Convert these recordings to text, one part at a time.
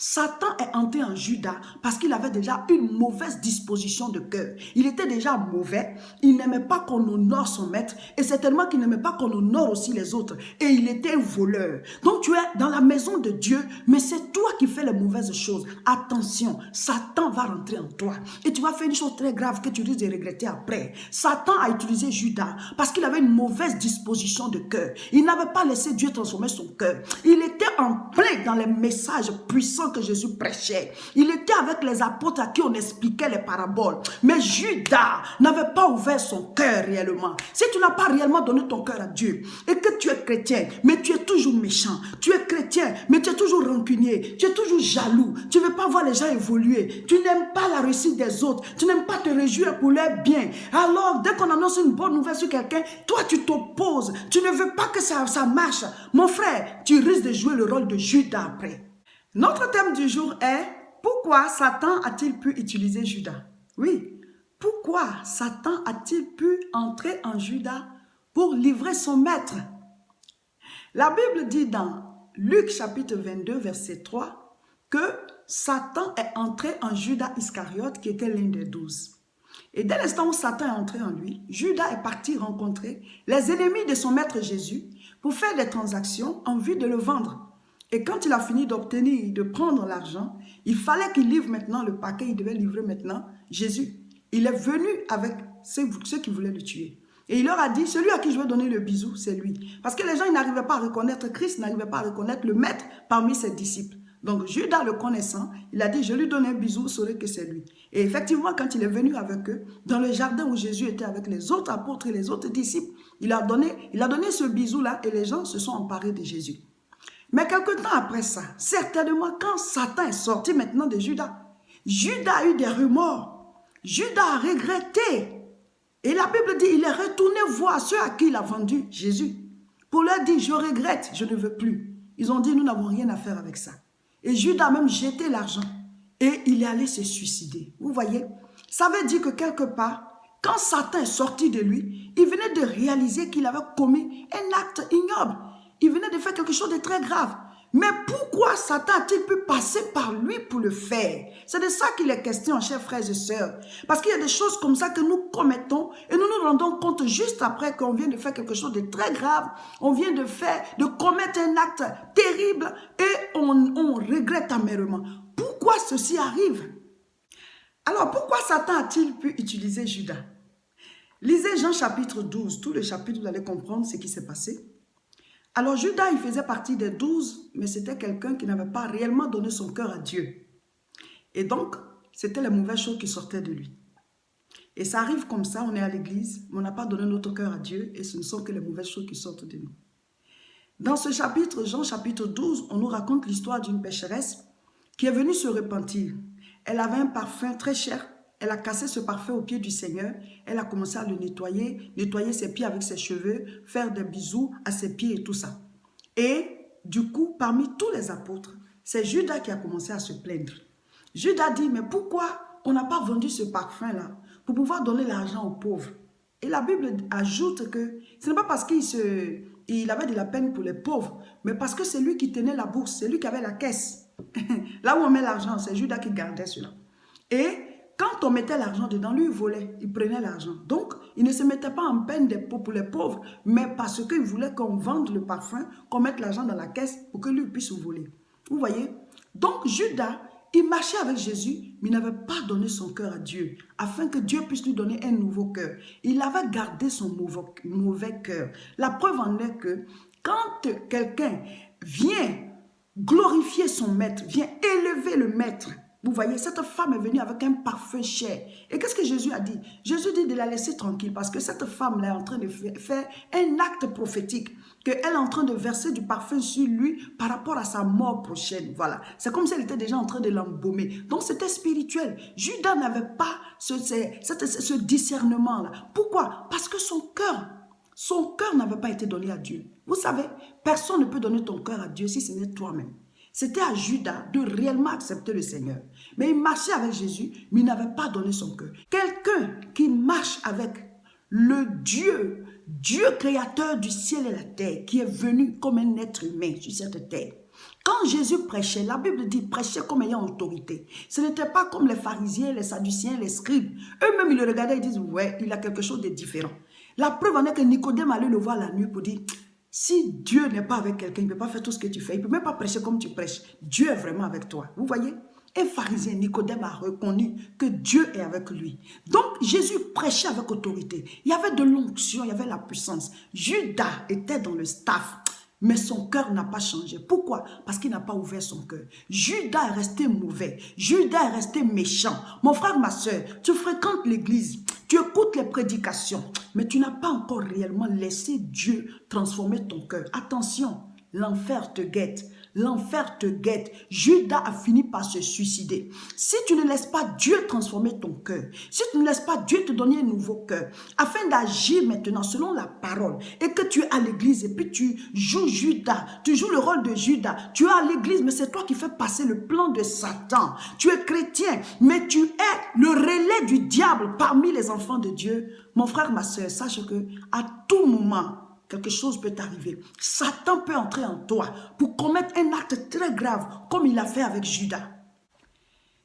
Satan est entré en Judas parce qu'il avait déjà une mauvaise disposition de cœur. Il était déjà mauvais, il n'aimait pas qu'on honore son maître et certainement qu'il n'aimait pas qu'on honore aussi les autres. Et il était un voleur. Donc tu es dans la maison de Dieu, mais c'est toi qui fais les mauvaises choses. Attention, Satan va rentrer en toi et tu vas faire une chose très grave que tu risques de regretter après. Satan a utilisé Judas parce qu'il avait une mauvaise disposition de cœur. Il n'avait pas laissé Dieu transformer son cœur. Il était en plein dans les messages puissants que Jésus prêchait. Il était avec les apôtres à qui on expliquait les paraboles. Mais Judas n'avait pas ouvert son cœur réellement. Si tu n'as pas réellement donné ton cœur à Dieu et que tu es chrétien, mais tu es toujours méchant, tu es chrétien, mais tu es toujours rancunier, tu es toujours jaloux, tu ne veux pas voir les gens évoluer, tu n'aimes pas la réussite des autres, tu n'aimes pas te réjouir pour leur bien. Alors, dès qu'on annonce une bonne nouvelle sur quelqu'un, toi tu t'opposes, tu ne veux pas que ça marche. Mon frère, tu risques de jouer le rôle de Judas après. Notre thème du jour est « Pourquoi Satan a-t-il pu utiliser Judas ?» Oui, pourquoi Satan a-t-il pu entrer en Judas pour livrer son maître? La Bible dit dans Luc chapitre 22 verset 3 que Satan est entré en Judas Iscariote qui était l'un des 12. Et dès l'instant où Satan est entré en lui, Judas est parti rencontrer les ennemis de son maître Jésus pour faire des transactions en vue de le vendre. Et quand il a fini d'obtenir, de prendre l'argent, il fallait qu'il livre maintenant le paquet, il devait livrer maintenant Jésus. Il est venu avec ceux qui voulaient le tuer. Et il leur a dit, celui à qui je vais donner le bisou, c'est lui. Parce que les gens n'arrivaient pas à reconnaître Christ, n'arrivaient pas à reconnaître le maître parmi ses disciples. Donc Judas le connaissant, il a dit, je lui donne un bisou, vous saurez que c'est lui. Et effectivement, quand il est venu avec eux, dans le jardin où Jésus était avec les autres apôtres et les autres disciples, il a donné ce bisou-là et les gens se sont emparés de Jésus. Mais quelque temps après ça, certainement quand Satan est sorti maintenant de Judas, Judas a eu des remords. Judas a regretté. Et la Bible dit, il est retourné voir ceux à qui il a vendu Jésus. Pour leur dire, je regrette, je ne veux plus. Ils ont dit, nous n'avons rien à faire avec ça. Et Judas a même jeté l'argent. Et il est allé se suicider. Vous voyez, ça veut dire que quelque part, quand Satan est sorti de lui, il venait de réaliser qu'il avait commis un acte ignoble. Il venait de faire quelque chose de très grave. Mais pourquoi Satan a-t-il pu passer par lui pour le faire? C'est de ça qu'il est question, chers frères et sœurs. Parce qu'il y a des choses comme ça que nous commettons et nous nous rendons compte juste après qu'on vient de faire quelque chose de très grave. On vient de commettre un acte terrible et on regrette amèrement. Pourquoi ceci arrive? Alors, pourquoi Satan a-t-il pu utiliser Judas? Lisez Jean chapitre 12. Tout le chapitre, vous allez comprendre ce qui s'est passé. Alors Judas, il faisait partie des 12, mais c'était quelqu'un qui n'avait pas réellement donné son cœur à Dieu. Et donc, c'était les mauvaises choses qui sortaient de lui. Et ça arrive comme ça, on est à l'église, mais on n'a pas donné notre cœur à Dieu, et ce ne sont que les mauvaises choses qui sortent de nous. Dans ce chapitre, Jean chapitre 12, on nous raconte l'histoire d'une pécheresse qui est venue se repentir. Elle avait un parfum très cher. Elle a cassé ce parfum aux pieds du Seigneur. Elle a commencé à le nettoyer ses pieds avec ses cheveux, faire des bisous à ses pieds et tout ça. Et du coup, parmi tous les apôtres, c'est Judas qui a commencé à se plaindre. Judas dit, mais pourquoi on n'a pas vendu ce parfum-là pour pouvoir donner l'argent aux pauvres? Et la Bible ajoute que ce n'est pas parce qu'il avait de la peine pour les pauvres, mais parce que c'est lui qui tenait la bourse, c'est lui qui avait la caisse. Là où on met l'argent, c'est Judas qui gardait cela. Et quand on mettait l'argent dedans, lui, il volait, il prenait l'argent. Donc, il ne se mettait pas en peine pour les pauvres, mais parce qu'il voulait qu'on vende le parfum, qu'on mette l'argent dans la caisse pour que lui puisse voler. Vous voyez? Donc, Judas, il marchait avec Jésus, mais il n'avait pas donné son cœur à Dieu, afin que Dieu puisse lui donner un nouveau cœur. Il avait gardé son mauvais cœur. La preuve en est que quand quelqu'un vient glorifier son maître, vient élever le maître, vous voyez, cette femme est venue avec un parfum cher. Et qu'est-ce que Jésus a dit? Jésus dit de la laisser tranquille parce que cette femme-là est en train de faire un acte prophétique, qu'elle est en train de verser du parfum sur lui par rapport à sa mort prochaine. Voilà, c'est comme si elle était déjà en train de l'embaumer. Donc c'était spirituel. Judas n'avait pas ce discernement-là. Pourquoi? Parce que son cœur n'avait pas été donné à Dieu. Vous savez, personne ne peut donner ton cœur à Dieu si ce n'est toi-même. C'était à Judas de réellement accepter le Seigneur. Mais il marchait avec Jésus, mais il n'avait pas donné son cœur. Quelqu'un qui marche avec le Dieu créateur du ciel et la terre, qui est venu comme un être humain sur cette terre, Quand Jésus prêchait, la Bible dit prêchait comme ayant autorité. Ce n'était pas comme les pharisiens, les sadduciens, les scribes. Eux-mêmes, ils le regardaient et disent, ouais, il a quelque chose de différent. La preuve en est que Nicodème allait le voir la nuit pour dire, si Dieu n'est pas avec quelqu'un, il ne peut pas faire tout ce que tu fais. Il ne peut même pas prêcher comme tu prêches. Dieu est vraiment avec toi. Vous voyez? Un pharisien, Nicodème, a reconnu que Dieu est avec lui. Donc, Jésus prêchait avec autorité. Il y avait de l'onction, il y avait la puissance. Judas était dans le staff. Mais son cœur n'a pas changé. Pourquoi? Parce qu'il n'a pas ouvert son cœur. Judas est resté mauvais. Judas est resté méchant. Mon frère, ma soeur, tu fréquentes l'église, tu écoutes les prédications, mais tu n'as pas encore réellement laissé Dieu transformer ton cœur. Attention, l'enfer te guette. L'enfer te guette. Judas a fini par se suicider. Si tu ne laisses pas Dieu transformer ton cœur, si tu ne laisses pas Dieu te donner un nouveau cœur, afin d'agir maintenant selon la parole, et que tu es à l'église, et puis tu joues Judas, tu joues le rôle de Judas, tu es à l'église, mais c'est toi qui fais passer le plan de Satan. Tu es chrétien, mais tu es le relais du diable parmi les enfants de Dieu. Mon frère, ma soeur, sache que à tout moment, quelque chose peut t'arriver. Satan peut entrer en toi pour commettre un acte très grave, comme il a fait avec Judas.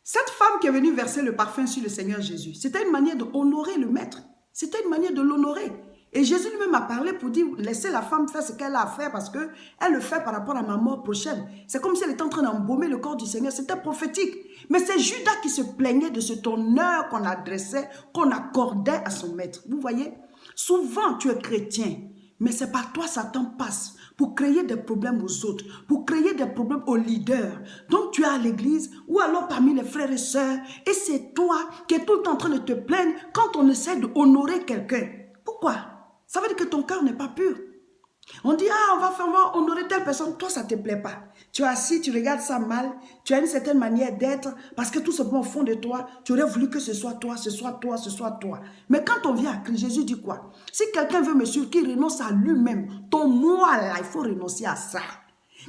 Cette femme qui est venue verser le parfum sur le Seigneur Jésus, c'était une manière d'honorer le maître. C'était une manière de l'honorer. Et Jésus lui-même a parlé pour dire, laissez la femme faire ce qu'elle a à faire parce qu'elle le fait par rapport à ma mort prochaine. C'est comme si elle était en train d'embaumer le corps du Seigneur. C'était prophétique. Mais c'est Judas qui se plaignait de cet honneur qu'on adressait, qu'on accordait à son maître. Vous voyez? Souvent, tu es chrétien. Mais c'est par toi Satan passe pour créer des problèmes aux autres, pour créer des problèmes aux leaders. Donc tu es à l'église ou alors parmi les frères et sœurs et c'est toi qui es tout le temps en train de te plaindre quand on essaie d'honorer quelqu'un. Pourquoi? Ça veut dire que ton cœur n'est pas pur. On dit, ah, on va honorer telle personne. Toi, ça ne te plaît pas. Tu es assis, tu regardes ça mal. Tu as une certaine manière d'être parce que tout simplement au fond de toi, tu aurais voulu que ce soit toi, ce soit toi, ce soit toi. Mais quand on vient à Christ, Jésus dit quoi? Si quelqu'un veut me suivre, qu'il renonce à lui-même. Ton moi là, il faut renoncer à ça.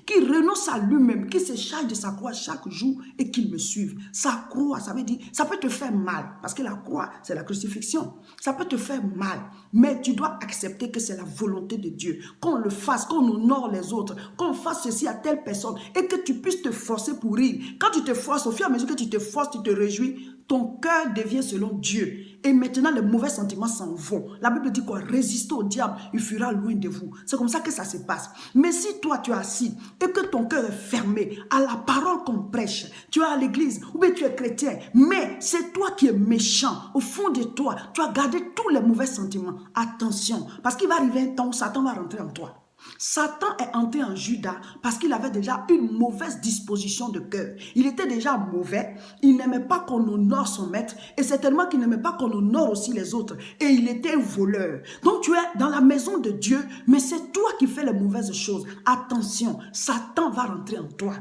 Qu'il renonce à lui-même, qu'il se charge de sa croix chaque jour et qu'il me suive. Sa croix, ça veut dire, ça peut te faire mal, parce que la croix, c'est la crucifixion. Ça peut te faire mal, mais tu dois accepter que c'est la volonté de Dieu. Qu'on le fasse, qu'on honore les autres, qu'on fasse ceci à telle personne et que tu puisses te forcer pour rire. Quand tu te forces, au fur et à mesure que tu te forces, tu te réjouis, ton cœur devient selon Dieu. Et maintenant, les mauvais sentiments s'en vont. La Bible dit quoi? Résistez au diable, il fuira loin de vous. C'est comme ça que ça se passe. Mais si toi, tu es assis et que ton cœur est fermé à la parole qu'on prêche, tu es à l'église ou bien tu es chrétien, mais c'est toi qui es méchant. Au fond de toi, tu as gardé tous les mauvais sentiments. Attention, parce qu'il va arriver un temps où Satan va rentrer en toi. Satan est entré en Judas parce qu'il avait déjà une mauvaise disposition de cœur. Il était déjà mauvais, il n'aimait pas qu'on honore son maître et certainement qu'il n'aimait pas qu'on honore aussi les autres. Et il était un voleur. Donc tu es dans la maison de Dieu, mais c'est toi qui fais les mauvaises choses. Attention, Satan va rentrer en toi.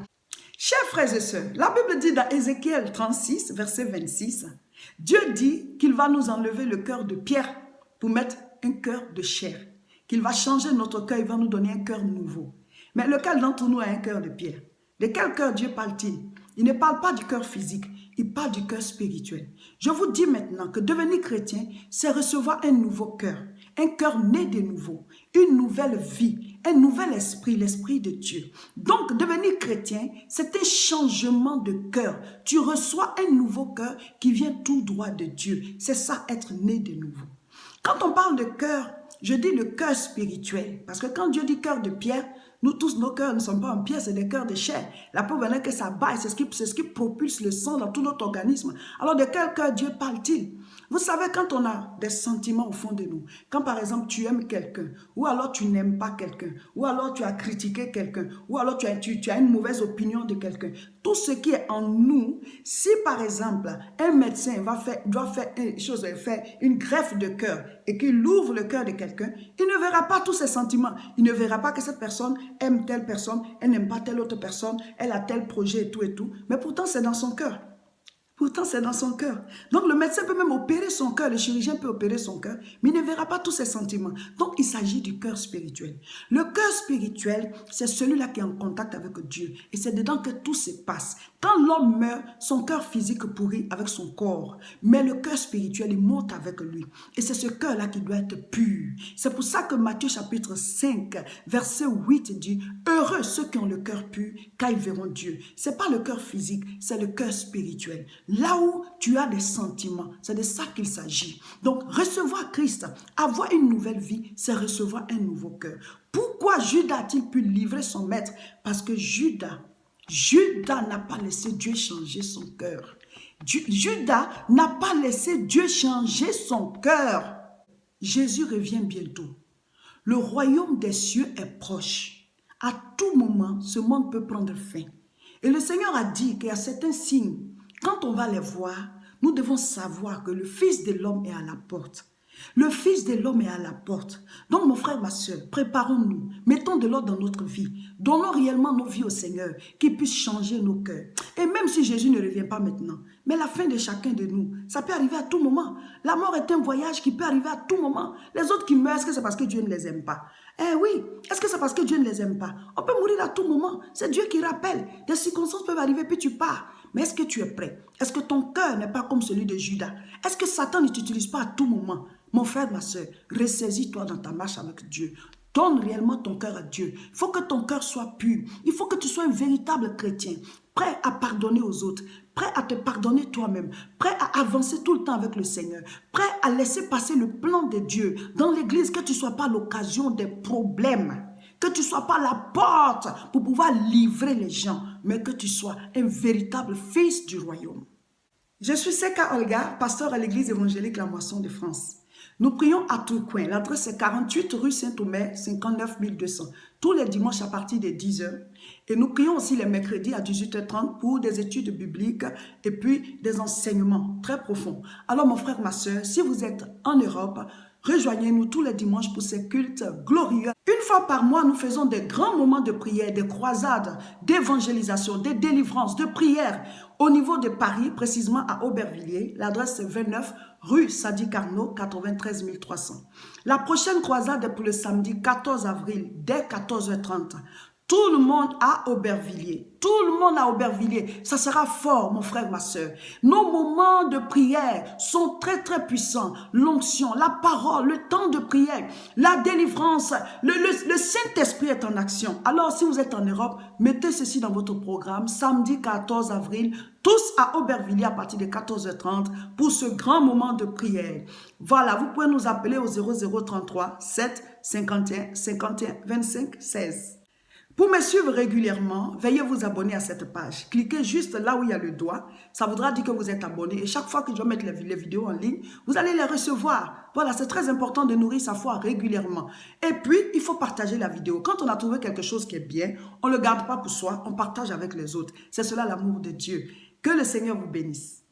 Chers frères et sœurs, la Bible dit dans Ézéchiel 36, verset 26, Dieu dit qu'il va nous enlever le cœur de pierre pour mettre un cœur de chair. Qu'il va changer notre cœur, il va nous donner un cœur nouveau. Mais lequel d'entre nous a un cœur de pierre? De quel cœur Dieu parle-t-il? Il ne parle pas du cœur physique, il parle du cœur spirituel. Je vous dis maintenant que devenir chrétien, c'est recevoir un nouveau cœur né de nouveau, une nouvelle vie, un nouvel esprit, l'esprit de Dieu. Donc, devenir chrétien, c'est un changement de cœur. Tu reçois un nouveau cœur qui vient tout droit de Dieu. C'est ça, être né de nouveau. Quand on parle de cœur, je dis le cœur spirituel. Parce que quand Dieu dit cœur de pierre, nous tous, nos cœurs ne sont pas en pierre, c'est des cœurs de chair. La preuve est que ça baille, c'est ce qui propulse le sang dans tout notre organisme. Alors de quel cœur Dieu parle-t-il? Vous savez, quand on a des sentiments au fond de nous, quand par exemple tu aimes quelqu'un, ou alors tu n'aimes pas quelqu'un, ou alors tu as critiqué quelqu'un, ou alors tu as une mauvaise opinion de quelqu'un, tout ce qui est en nous, si par exemple un médecin doit faire une greffe de cœur et qu'il ouvre le cœur de quelqu'un, il ne verra pas tous ces sentiments. Il ne verra pas que cette personne aime telle personne, elle n'aime pas telle autre personne, elle a tel projet et tout, mais pourtant c'est dans son cœur. Pourtant, c'est dans son cœur. Donc, le médecin peut même opérer son cœur, le chirurgien peut opérer son cœur, mais il ne verra pas tous ses sentiments. Donc, il s'agit du cœur spirituel. Le cœur spirituel, c'est celui-là qui est en contact avec Dieu. Et c'est dedans que tout se passe. Quand l'homme meurt, son cœur physique pourrit avec son corps. Mais le cœur spirituel, il monte avec lui. Et c'est ce cœur-là qui doit être pur. C'est pour ça que Matthieu chapitre 5, verset 8 dit « Heureux ceux qui ont le cœur pur, car ils verront Dieu. » Ce n'est pas le cœur physique, c'est le cœur spirituel. Là où tu as des sentiments, c'est de ça qu'il s'agit. Donc, recevoir Christ, avoir une nouvelle vie, c'est recevoir un nouveau cœur. Pourquoi Judas a-t-il pu livrer son maître? Parce que Judas n'a pas laissé Dieu changer son cœur. Judas n'a pas laissé Dieu changer son cœur. Jésus revient bientôt. Le royaume des cieux est proche. À tout moment, ce monde peut prendre fin. Et le Seigneur a dit qu'il y a certains signes. Quand on va les voir, nous devons savoir que le Fils de l'homme est à la porte. Le Fils de l'homme est à la porte. Donc, mon frère, ma soeur, préparons-nous. Mettons de l'ordre dans notre vie. Donnons réellement nos vies au Seigneur, qu'il puisse changer nos cœurs. Et même si Jésus ne revient pas maintenant, mais la fin de chacun de nous, ça peut arriver à tout moment. La mort est un voyage qui peut arriver à tout moment. Les autres qui meurent, est-ce que c'est parce que Dieu ne les aime pas? Eh oui, est-ce que c'est parce que Dieu ne les aime pas? On peut mourir à tout moment. C'est Dieu qui rappelle. Des circonstances peuvent arriver, puis tu pars. Mais est-ce que tu es prêt? Est-ce que ton cœur n'est pas comme celui de Judas? Est-ce que Satan ne t'utilise pas à tout moment? Mon frère, ma soeur, ressaisis-toi dans ta marche avec Dieu. Donne réellement ton cœur à Dieu. Il faut que ton cœur soit pur. Il faut que tu sois un véritable chrétien, prêt à pardonner aux autres, prêt à te pardonner toi-même, prêt à avancer tout le temps avec le Seigneur, prêt à laisser passer le plan de Dieu dans l'église, que tu ne sois pas l'occasion des problèmes. Que tu ne sois pas la porte pour pouvoir livrer les gens, mais que tu sois un véritable fils du royaume. Je suis Seka Olga, pasteur à l'église évangélique La Moisson de France. Nous prions à Tourcoing. L'adresse est 48 rue Saint-Omer, 59 200. Tous les dimanches à partir de 10 h. Et nous prions aussi les mercredis à 18h30 pour des études bibliques et puis des enseignements très profonds. Alors mon frère, ma soeur, si vous êtes en Europe, rejoignez-nous tous les dimanches pour ces cultes glorieux. Une fois par mois, nous faisons des grands moments de prière, des croisades, d'évangélisation, des délivrances, de prière au niveau de Paris, précisément à Aubervilliers. L'adresse est 29 rue Sadi Carnot, 93 300. La prochaine croisade est pour le samedi 14 avril, dès 14h30. Tout le monde à Aubervilliers. Tout le monde à Aubervilliers. Ça sera fort, mon frère, ma soeur. Nos moments de prière sont très, très puissants. L'onction, la parole, le temps de prière, la délivrance, le Saint-Esprit est en action. Alors, si vous êtes en Europe, mettez ceci dans votre programme. Samedi 14 avril, tous à Aubervilliers à partir de 14h30 pour ce grand moment de prière. Voilà, vous pouvez nous appeler au 0033 7 51 51 25 16. Pour me suivre régulièrement, veuillez vous abonner à cette page. Cliquez juste là où il y a le doigt. Ça voudra dire que vous êtes abonné. Et chaque fois que je vais mettre les vidéos en ligne, vous allez les recevoir. Voilà, c'est très important de nourrir sa foi régulièrement. Et puis, il faut partager la vidéo. Quand on a trouvé quelque chose qui est bien, on ne le garde pas pour soi, on partage avec les autres. C'est cela l'amour de Dieu. Que le Seigneur vous bénisse.